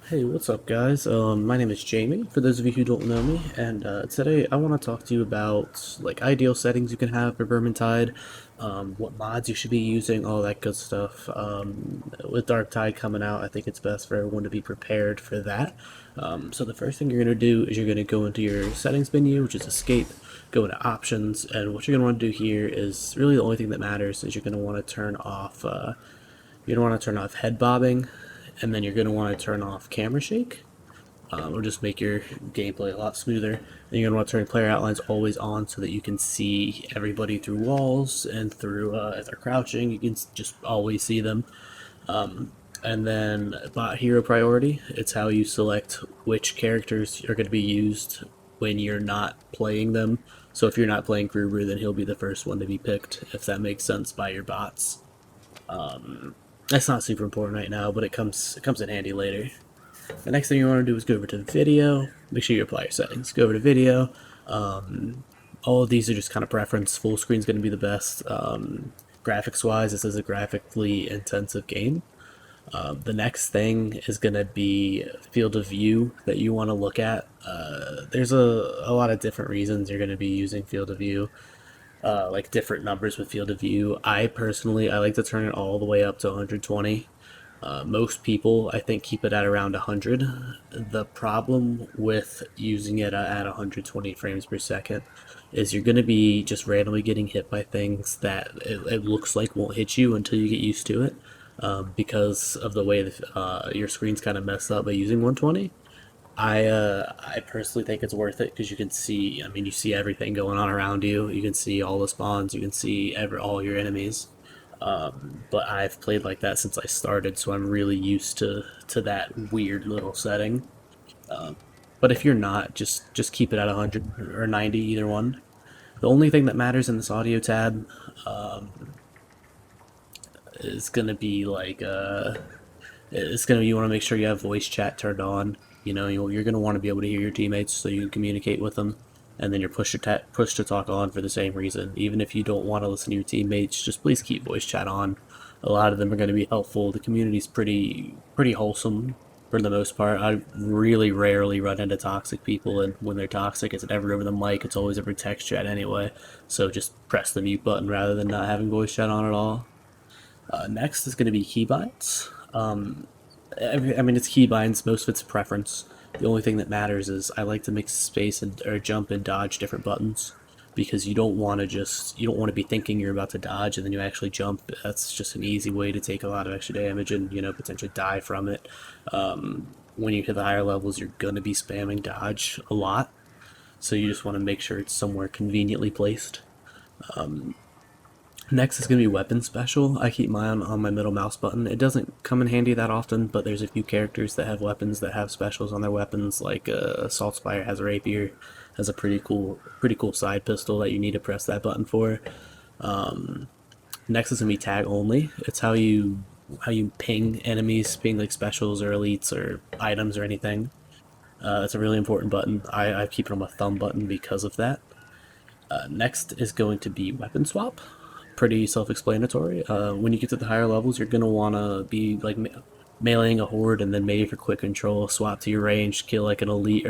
Hey, what's up, guys? My name is Jamie, for those of you who don't know me, and today I want to talk to you about ideal settings you can have for Vermintide, what mods you should be using, all that good stuff. With Dark Tide coming out, I think it's best for everyone to be prepared for that. So the first thing you're going to do is you're going to go into your settings menu, which is Escape, go into Options, and what you're going to want to do here is really the only thing that matters is you're going to want to turn off. You're going to want to turn off head bobbing, and then you're going to want to turn off camera shake. It'll just make your gameplay a lot smoother. Then you're going to want to turn player outlines always on so that you can see everybody through walls and through, if they're crouching, you can just always see them. And then bot hero priority, it's how you select which characters are going to be used when you're not playing them. So if you're not playing Gruber, then he'll be the first one to be picked, if that makes sense, by your bots. That's not super important right now, but it comes in handy later. The next thing you want to do is go over to video. Make sure you apply your settings. Go over to video. All of these are just kind of preference. Full screen is going to be the best. Graphics wise, this is a graphically intensive game. The next thing is going to be field of view that you want to look at. There's a lot of different reasons you're going to be using field of view, like different numbers with field of view. I like to turn it all the way up to 120. Most people, I think, keep it at around 100. The problem with using it at 120 frames per second is you're going to be just randomly getting hit by things that it looks like won't hit you until you get used to it, because of the way that, your screen's kind of messed up by using 120. I personally think it's worth it because you can see. I mean, you see everything going on around you. You can see all the spawns. You can see all your enemies. But I've played like that since I started, so I'm really used to that weird little setting. But if you're not, just keep it at 100 or 90, either one. The only thing that matters in this audio tab is gonna be it's gonna you want to make sure you have voice chat turned on. You know, you're gonna want to be able to hear your teammates so you can communicate with them, and then your push to talk on for the same reason. Even if you don't want to listen to your teammates, just please keep voice chat on. A lot of them are going to be helpful. The community's pretty wholesome for the most part. I really rarely run into toxic people, and when they're toxic, it's never over the mic. It's always over text chat anyway. So just press the mute button rather than not having voice chat on at all. Next is going to be keybinds. I mean, it's keybinds. Most of it's preference. The only thing that matters is I like to mix space and or jump and dodge different buttons because you don't want to be thinking you're about to dodge and then you actually jump. That's just an easy way to take a lot of extra damage and potentially die from it. When you hit the higher levels, you're gonna be spamming dodge a lot, so you just want to make sure it's somewhere conveniently placed. Next is going to be weapon special. I keep mine on my middle mouse button. It doesn't come in handy that often, but there's a few characters that have weapons that have specials on their weapons. Like Assault Spire has a rapier, has a pretty cool side pistol that you need to press that button for. Next is going to be tag only. It's how you ping enemies, ping like specials or elites or items or anything. That's a really important button. I keep it on my thumb button because of that. Next is going to be weapon swap. Pretty self-explanatory. When you get to the higher levels, you're gonna wanna be like meleeing a horde, and then maybe for quick control, swap to your range, kill like an elite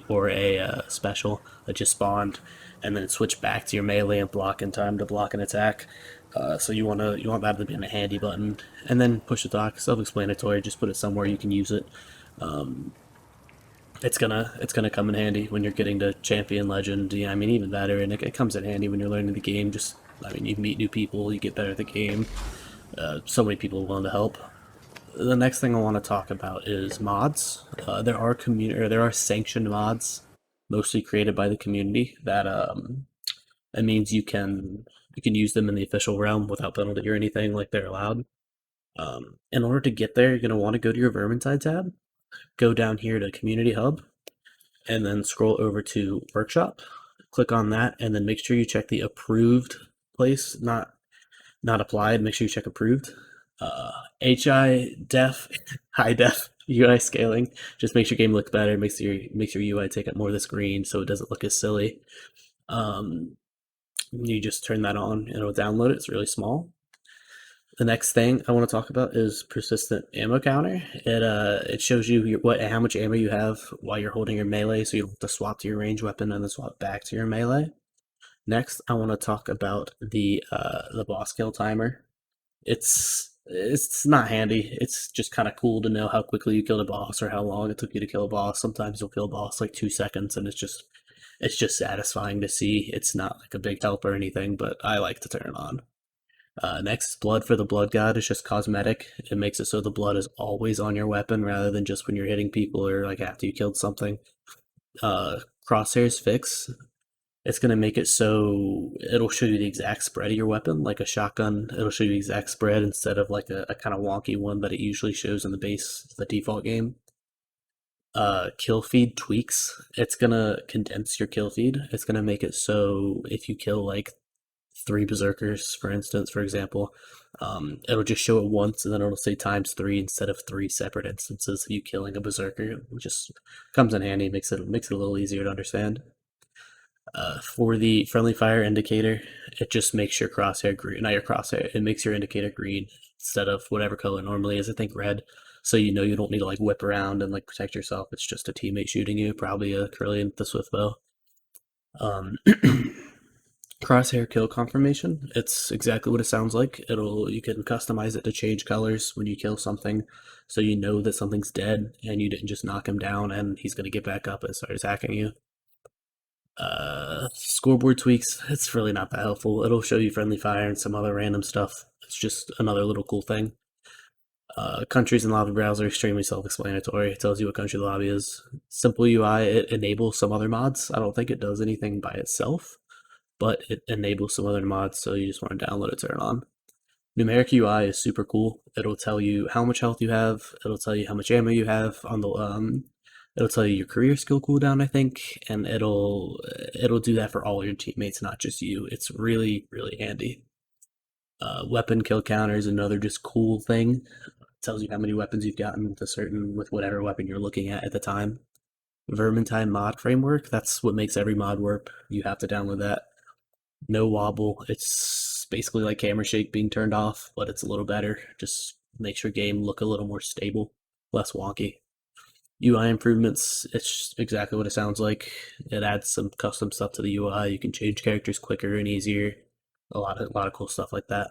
or a special that just spawned, and then switch back to your melee and block in time to block an attack. So you want that to be on a handy button, and then push the dock. Self-explanatory. Just put it somewhere you can use it. It's gonna come in handy when you're getting to champion legend. Yeah, I mean even better, and it comes in handy when you're learning the game. Just I mean you meet new people, you get better at the game. So many people willing to help. The next thing I want to talk about is mods. There are sanctioned mods, mostly created by the community. That means you can use them in the official realm without penalty or anything. Like they're allowed. In order to get there, you're gonna want to go to your Vermintide tab, go down here to Community Hub, and then scroll over to Workshop. Click on that, and then make sure you check the approved place, not applied. Make sure you check approved. HI def, high def UI scaling just makes your game look better. Makes your UI take up more of the screen, so it doesn't look as silly. You just turn that on, and it'll download it. It's really small. The next thing I want to talk about is persistent ammo counter. It shows you what how much ammo you have while you're holding your melee, so you don't have to swap to your range weapon and then swap back to your melee. Next, I want to talk about the boss kill timer. It's not handy. It's just kind of cool to know how quickly you killed a boss or how long it took you to kill a boss. Sometimes you'll kill a boss like 2 seconds, and it's just satisfying to see. It's not like a big help or anything, but I like to turn it on. Next, blood for the blood god is just cosmetic. It makes it so the blood is always on your weapon rather than just when you're hitting people or like after you killed something. Crosshairs fix. It's gonna make it so it'll show you the exact spread of your weapon, like a shotgun. It'll show you the exact spread instead of like a kind of wonky one that it usually shows in the default game. Kill feed tweaks. It's gonna condense your kill feed. It's gonna make it so if you kill like three berserkers, for instance, for example, it'll just show it once and then it'll say times three instead of three separate instances of you killing a berserker. Which just comes in handy, makes it a little easier to understand. For the friendly fire indicator, it just makes your crosshair green, not your crosshair, it makes your indicator green instead of whatever color it normally is, I think red. So you know you don't need to like whip around and like protect yourself. It's just a teammate shooting you, probably a Curlian with the swift bow. Um, Crosshair kill confirmation. It's exactly what it sounds like. You can customize it to change colors when you kill something, so you know that something's dead and you didn't just knock him down and he's gonna get back up and start attacking you. Scoreboard tweaks. It's really not that helpful. It'll show you friendly fire and some other random stuff. It's just another little cool thing. Countries in lobby browser extremely self-explanatory. It tells you what country the lobby is. Simple UI. It enables some other mods. I don't think it does anything by itself, but it enables some other mods, so you just want to download it, turn it on. Numeric UI is super cool. It'll tell you how much health you have. It'll tell you how much ammo you have on the. It'll tell you your career skill cooldown, I think, and it'll do that for all your teammates, not just you. It's really really handy. Weapon kill counter is another just cool thing. It tells you how many weapons you've gotten with whatever weapon you're looking at the time. Vermintide mod framework. That's what makes every mod work. You have to download that. No wobble. It's basically like camera shake being turned off, but it's a little better. Just makes your game look a little more stable, less wonky. UI improvements, it's exactly what it sounds like. It adds some custom stuff to the UI. You can change characters quicker and easier. A lot of cool stuff like that.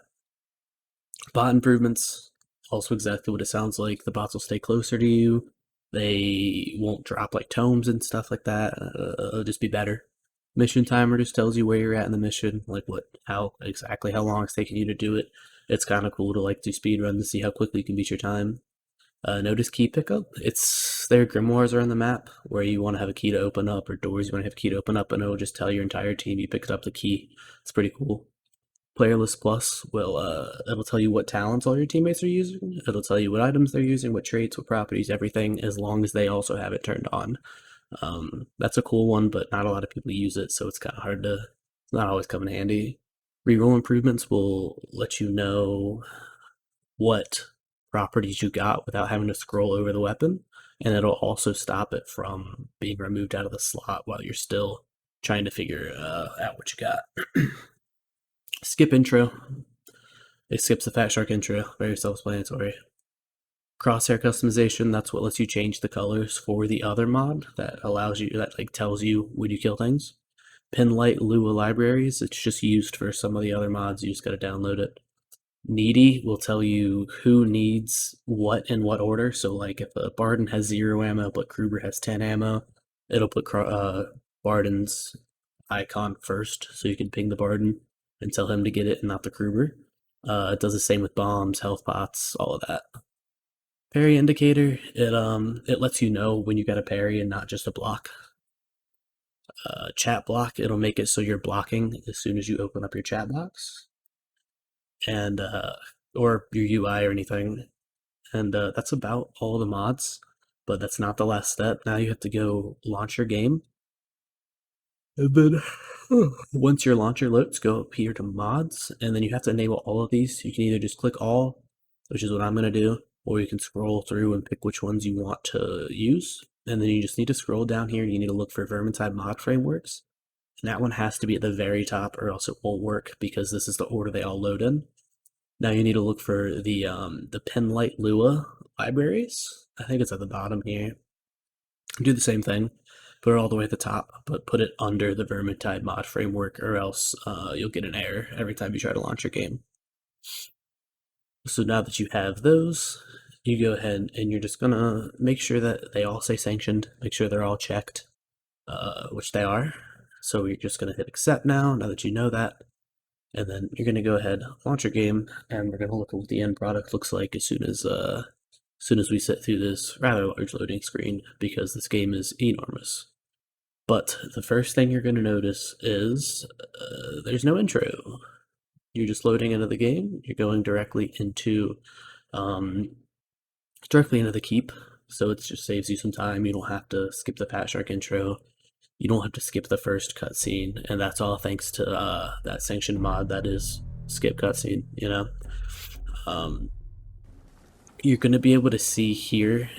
Bot improvements, also exactly what it sounds like. The bots will stay closer to you. They won't drop like tomes and stuff like that. It'll just be better. Mission timer just tells you where you're at in the mission, like how exactly how long it's taking you to do it. It's kind of cool to like do speed run to see how quickly you can beat your time. Notice key pickup. It's there grimoires are on the map where you want to have a key to open up, or doors you want to have a key to open up, and it'll just tell your entire team you picked up the key. It's pretty cool. Player list plus will it'll tell you what talents all your teammates are using. It'll tell you what items they're using, what traits, what properties, everything, as long as they also have it turned on. That's a cool one, but not a lot of people use it, so it's kind of hard to. It's not always come in handy. Reroll improvements will let you know what properties you got without having to scroll over the weapon, and it'll also stop it from being removed out of the slot while you're still trying to figure out what you got. Skip intro. It skips the Fat Shark intro, very self-explanatory. Crosshair customization, that's what lets you change the colors for the other mod that tells you when you kill things. Pinlight Lua libraries, it's just used for some of the other mods, you just gotta download it. Needy will tell you who needs what in what order. So, like, if a Barden has 0 ammo but Kruber has 10 ammo, it'll put Barden's icon first, so you can ping the Barden and tell him to get it and not the Kruber. It does the same with bombs, health pots, all of that. Parry indicator, it lets you know when you got a parry and not just a block. Chat block, it'll make it so you're blocking as soon as you open up your chat box. And or your UI or anything. And that's about all the mods, but that's not the last step. Now you have to go launch your game. And then once your launcher loads, go up here to mods, and then you have to enable all of these. You can either just click all, which is what I'm going to do, or you can scroll through and pick which ones you want to use. And then you just need to scroll down here and you need to look for Vermintide mod frameworks. And that one has to be at the very top or else it won't work because this is the order they all load in. Now you need to look for the Penlight Lua libraries. I think it's at the bottom here. Do the same thing. Put it all the way at the top, but put it under the Vermintide mod framework, or else you'll get an error every time you try to launch your game. So now that you have those, you go ahead and you're just gonna make sure that they all say sanctioned. Make sure they're all checked, which they are. So you're just gonna hit accept now that you know that. And then you're gonna go ahead, launch your game, and we're gonna look at what the end product looks like as soon as we sit through this rather large loading screen, because this game is enormous. But the first thing you're gonna notice is there's no intro. You're just loading into the game. You're going um, directly into the keep, so it just saves you some time. You don't have to skip the Patriarch intro. You don't have to skip the first cutscene, and that's all thanks to that sanctioned mod that is skip cutscene. Um, you're gonna be able to see here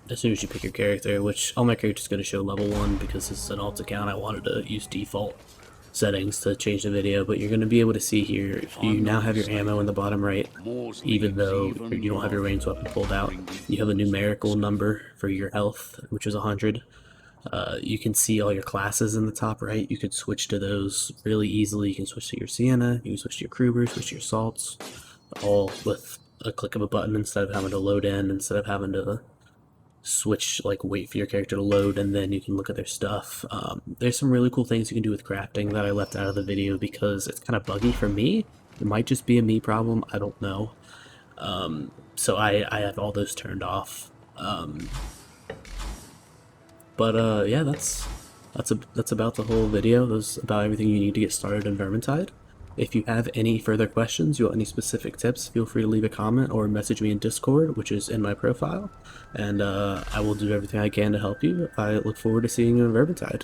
as soon as you pick your character, which all my characters going to show level 1 because this is an alt account. I wanted to use default settings to change the video, but you're going to be able to see here you now have your ammo in the bottom right, even though you don't have your ranged weapon pulled out. You have a numerical number for your health, which is 100. You can see all your classes in the top right. You could switch to those really easily. You can switch to your Sienna, you can switch to your Kruger, switch to your Salts, all with a click of a button instead of having to load in, instead of having to switch, like wait for your character to load and then you can look at their stuff. There's some really cool things you can do with crafting that I left out of the video because it's kind of buggy for me. It might just be a me problem, I don't know. So I have all those turned off. But yeah, that's about the whole video. That's about everything you need to get started in Vermintide. If you have any further questions, you want any specific tips, feel free to leave a comment or message me in Discord, which is in my profile, and I will do everything I can to help you. I look forward to seeing you in Vermintide.